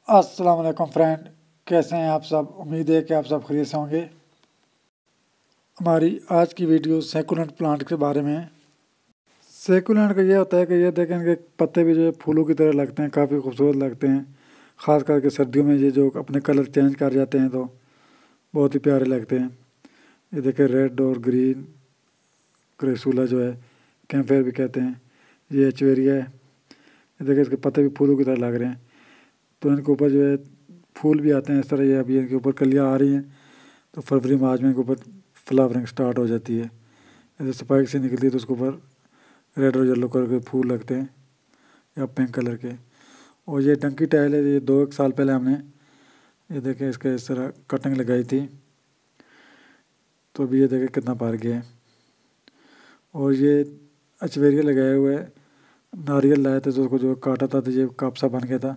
अस्सलाम वालेकुम फ्रेंड, कैसे हैं आप सब। उम्मीद है कि आप सब खैरियत से होंगे। हमारी आज की वीडियो सैकुलेंट प्लांट के बारे में है। सैकुलेंट का ये होता है कि ये देखें कि पत्ते भी जो है फूलों की तरह लगते हैं, काफ़ी खूबसूरत लगते हैं। ख़ास करके सर्दियों में ये जो अपने कलर चेंज कर जाते हैं तो बहुत ही प्यारे लगते हैं। ये देखें रेड और ग्रीन क्रेसूला जो है, कैम्फेयर भी कहते हैं। ये एचवेरिया है। ये देखें इसके पत्ते भी फूलों की तरह लग रहे हैं। तो इनके ऊपर जो है फूल भी आते हैं इस तरह। ये अभी इनके ऊपर कलियाँ आ रही हैं तो फरवरी मार्च में इनके ऊपर फ्लावरिंग स्टार्ट हो जाती है। जैसे स्पाइक से निकलती है तो उसके ऊपर रेड और येलो कलर के फूल लगते हैं या पिंक कलर के। और ये डंकी टाइल है, ये 2 एक साल पहले हमने ये देखें इसका इस तरह कटिंग लगाई थी, तो अभी ये देखें कितना पार गया है। और ये एचवेरिया लगाए हुए है। नारियल लाए थे तो उसको जो काटा था तो ये कप सा बन गया था,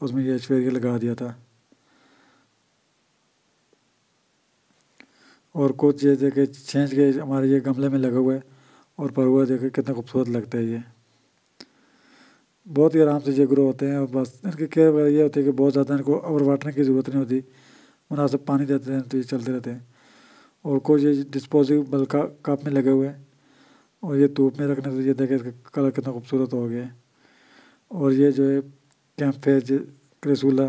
उसमें ये एचवेरिया लगा दिया था। और कुछ ये देखे छेंच के हमारे ये गमले में लगा हुआ है और पर हुआ देखे कितना खूबसूरत लगता है। ये बहुत ही आराम से ये ग्रो होते हैं और बस इनकी केयर वगैरह ये होती है कि बहुत ज़्यादा इनको ओवर वाटरिंग की ज़रूरत नहीं होती, मुनासिब पानी देते हैं तो ये चलते रहते हैं। और कुछ ये डिस्पोजेबल का कप में लगे हुए हैं और ये धूप में रखने से ये देखे इसका कलर कितना खूबसूरत हो गया है। और ये जो है कैम्फेयर क्रेसूला।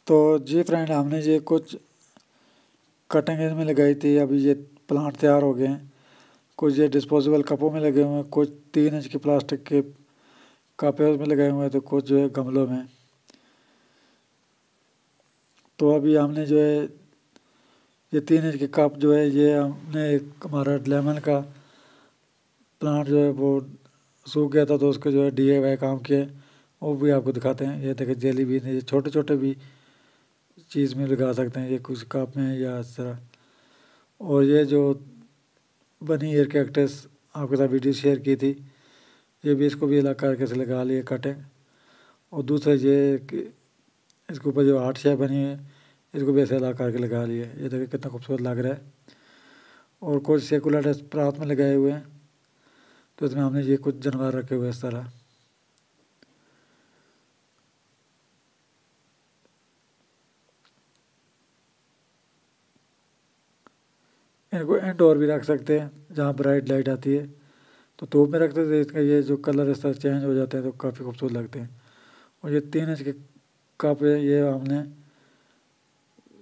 तो जी फ्रेंड, हमने ये कुछ कटिंग इसमें लगाई थी, अभी ये प्लांट तैयार हो गए हैं। कुछ ये डिस्पोजेबल कपों में लगे हुए हैं, कुछ 3 इंच के प्लास्टिक के कप है उसमें लगाए हुए हैं, तो कुछ जो है गमलों में। तो अभी हमने जो है ये 3 इंच के कप जो है ये हमने एक हमारा लेमन का प्लांट जो है वो सूख गया था तो उसके जो है DIY काम किया, वो भी आपको दिखाते हैं। ये देखिए जेली बीन है, ये छोटे छोटे भी चीज़ में लगा सकते हैं, ये कुछ कप में या इस तरह। और ये जो बनी एयर कैक्टस आपके साथ वीडियो शेयर की थी, ये भी इसको भी अलग करके से लगा लिए कटिंग। और दूसरा ये कि इसके ऊपर जो हार्ट शेप बनी है इसको भी ऐसे अलग करके लगा लिए। ये देखिए कितना खूबसूरत लग रहा है। और कुछ सेकुलर प्रात में लगाए हुए हैं, तो इसमें हमने ये कुछ जानवर रखे हुए इस तरह। इनको इंडोर भी रख सकते हैं जहाँ ब्राइट लाइट आती है, तो धूप में रखते थे इसका ये जो कलर इस तरह चेंज हो जाते हैं तो काफ़ी खूबसूरत लगते हैं। और ये 3 इंच के कप है, ये हमने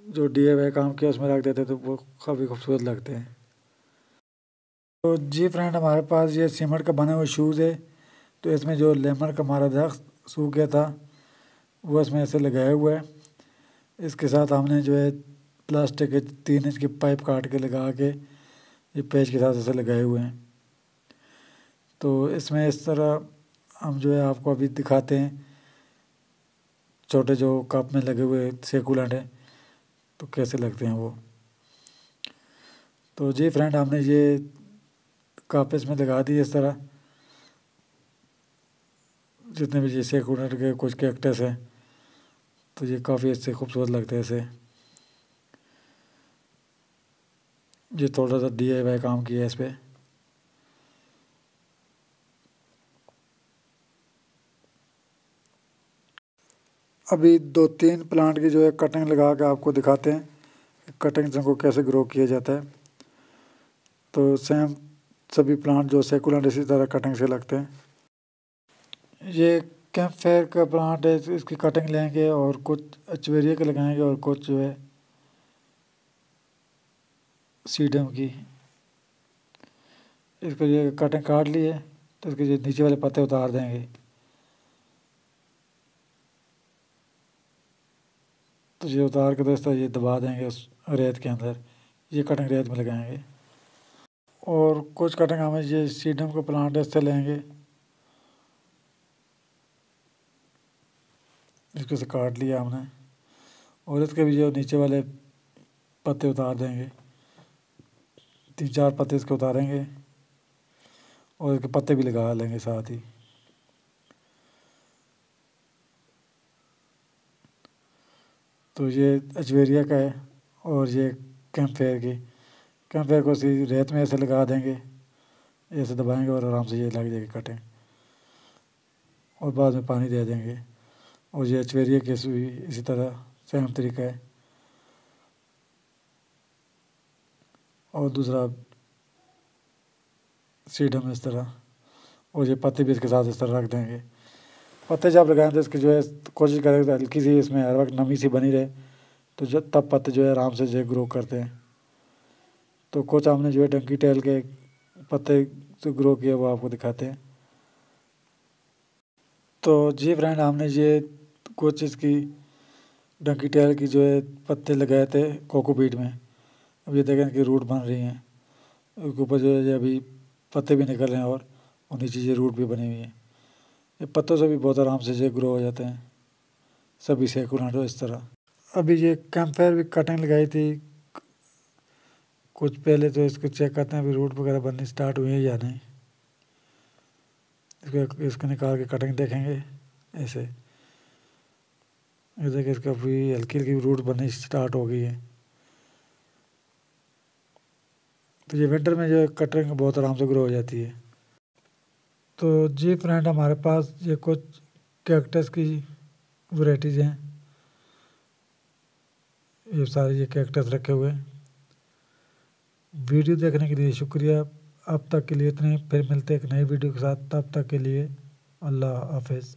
जो DIY काम किया उसमें रख देते तो वो काफ़ी खूबसूरत लगते हैं। तो जी फ्रेंड, हमारे पास ये सीमेंट का बने हुए शूज़ है, तो इसमें जो लेमन का हमारा दरख्त सूख गया था वो इसमें ऐसे लगाया हुआ है। इसके साथ हमने जो है प्लास्टिक के 3 इंच की पाइप काट के लगा के ये पेच के साथ ऐसे लगाए हुए हैं। तो इसमें इस तरह हम जो है आपको अभी दिखाते हैं छोटे जो कप में लगे हुए सेकुलेंट हैं तो कैसे लगते हैं वो। तो जी फ्रेंड, हमने ये कप इसमें लगा दिए इस तरह, जितने भी ये सेकुलेंट के कुछ कैक्टस हैं, तो ये काफ़ी अच्छे खूबसूरत लगते हैं ऐसे। ये थोड़ा सा DIY काम किया है इस पर। अभी 2-3 प्लांट की जो है कटिंग लगा के आपको दिखाते हैं कटिंग से को कैसे ग्रो किया जाता है। तो सेम सभी प्लांट जो सेकुलेंट इसी तरह कटिंग से लगते हैं। ये कैम्पफेयर का प्लांट है, इसकी कटिंग लेंगे और कुछ एचवेरिया के लगाएंगे और कुछ जो है सीडम की। इसको ये कटिंग काट लिए तो इसके जो नीचे वाले पत्ते उतार देंगे। तो ये उतार के दोस्तों ये दबा देंगे उस रेत के अंदर। ये कटिंग रेत में लगाएंगे। और कुछ कटिंग हमें ये सीडम का प्लांट है इससे लेंगे, इसको से काट लिया हमने और इसके भी जो नीचे वाले पत्ते उतार देंगे। 3-4 पत्ते इसके उतारेंगे और इसके पत्ते भी लगा लेंगे साथ ही। तो ये एचवेरिया का है और ये कैम्पफेयर की। कैम्पफेयर को इसी रेत में ऐसे लगा देंगे, ऐसे दबाएंगे और आराम से ये लग जाएगी कटिंग। और बाद में पानी दे देंगे और ये एचवेरिया केस भी इसी तरह सेम तरीका है। और दूसरा सीडम इस तरह, और ये पत्ते भी इसके साथ इस तरह रख देंगे। पत्ते जब लगाएं तो इसकी जो है कोशिश करें तो हल्की सी इसमें हर वक्त नमी सी बनी रहे, तो जो तब पत्ते जो है आराम से जो है ग्रो करते हैं। तो कुछ हमने जो है डंकी टेल के पत्ते जो ग्रो किए वो आपको दिखाते हैं। तो जी फ्रेंड, हमने ये कुछ इसकी डंकी टेल की जो है पत्ते लगाए थे कोकोपीट में। अब ये देखें कि रूट बन रही हैं, उसके ऊपर जो है अभी पत्ते भी निकल रहे हैं और नीचे ये रूट भी बनी हुई है। ये पत्तों से भी बहुत आराम से जो ग्रो हो जाते हैं सभी सैकुलेंट इस तरह। अभी ये कैम्फेयर भी कटिंग लगाई थी कुछ पहले, तो इसको चेक करते हैं अभी रूट वगैरह बननी स्टार्ट हुई है या नहीं। इसको निकाल के कटिंग देखेंगे ऐसे, ये देखिए इसका भी हल्की हल्की रूट बननी स्टार्ट हो गई है। तो ये विंटर में जो कटिंग बहुत आराम से ग्रो हो जाती है। तो जी फ्रेंड, हमारे पास ये कुछ कैक्टस की वैराइटीज़ हैं। ये सारे ये कैक्टस रखे हुए हैं। वीडियो देखने के लिए शुक्रिया। अब तक के लिए इतने, फिर मिलते हैं एक नई वीडियो के साथ। तब तक के लिए अल्लाह हाफिज़।